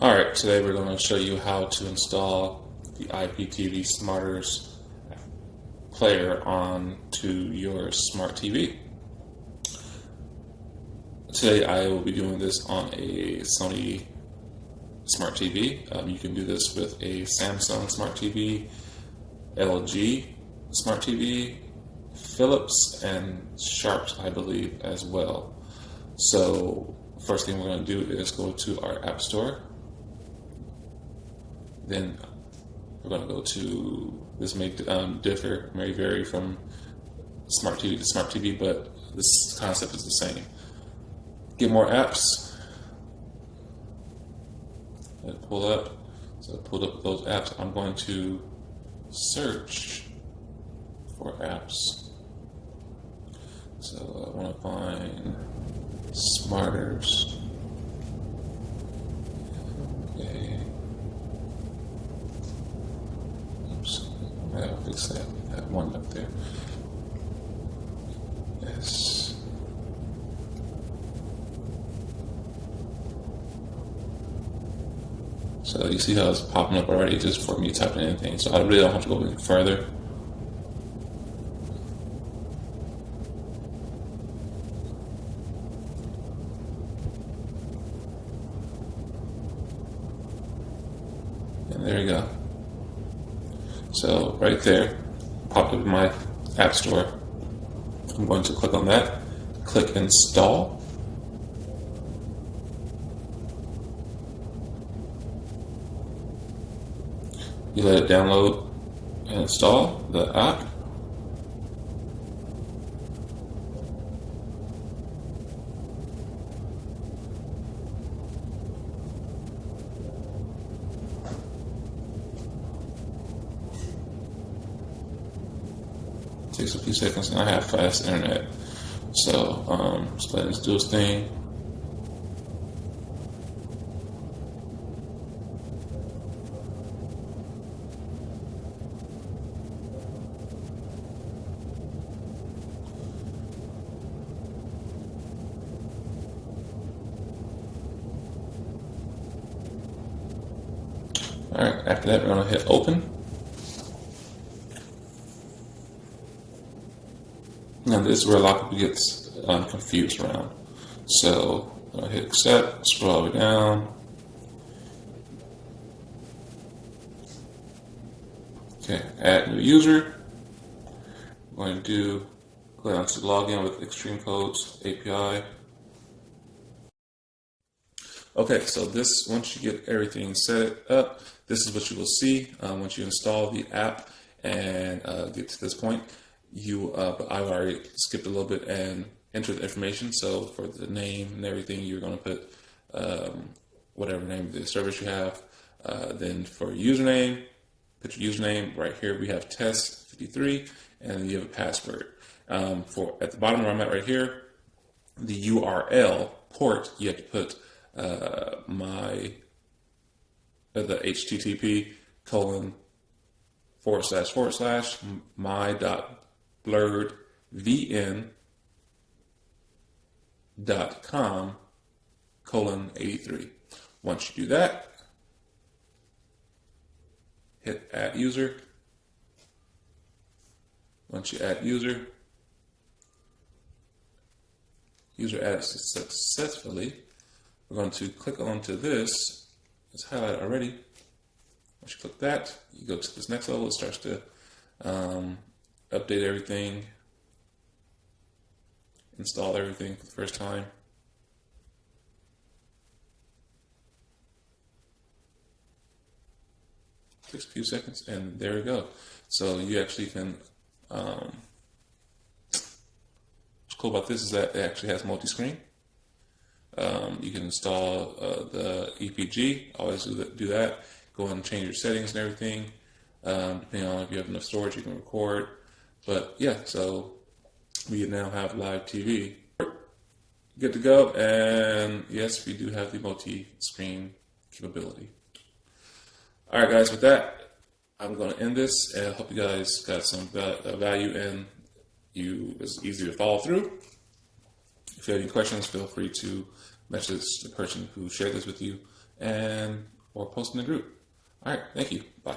Alright, today we're going to show you how to install the iptv Smarters player onto your smart TV. Today I will be doing this on a Sony smart TV. You can do this with a Samsung smart TV, LG smart TV, Philips, and Sharps, I believe, as well. So first thing we're going to do is go to our App Store. Then we're going to go to, this may differ, may vary from smart TV to smart TV, but this concept is the same. Get more apps. Let it pull up. So I pulled up those apps. I'm going to search for apps. So I want to find Smarters. Okay. Oops. I gotta fix that one up there. Yes. So you see how it's popping up already just for me typing anything. So I really don't have to go any further. And there you go. So right there, popped up in my App Store. I'm going to click on that, click install. You let it download and install the app. Takes a few seconds, and I have fast internet, so just let it do its thing. All right, after that, we're going to hit open. Now this is where a lot of people get confused around. So I'll hit accept, scroll all the way down. Okay, add new user. I'm going to go down to login with Extreme Codes API. Okay, so this, once you get everything set up, this is what you will see once you install the app and get to this point. But I've already skipped a little bit and entered the information. So for the name and everything, you're going to put whatever name of the service you have. Then for username, put your username. Right here we have test53, and you have a password. For at the bottom where I'm at right here, the URL port, you have to put the HTTP : my.blurredvn.com:83. Once you do that, hit add user. Once you add user added successfully, we're going to click onto this. It's highlighted already. Once you click that, you go to this next level. It starts to update everything, install everything for the first time. Takes a few seconds, and there we go. So you actually can. What's cool about this is that it actually has multi-screen. You can install the EPG. Always do that. Go and change your settings and everything. Depending on if you have enough storage, you can record. But yeah, so we now have live TV. Good to go. And yes, we do have the multi-screen capability. All right, guys, with that, I'm going to end this. And I hope you guys got some value and it's easy to follow through. If you have any questions, feel free to message the person who shared this with you, or post in the group. All right, thank you. Bye.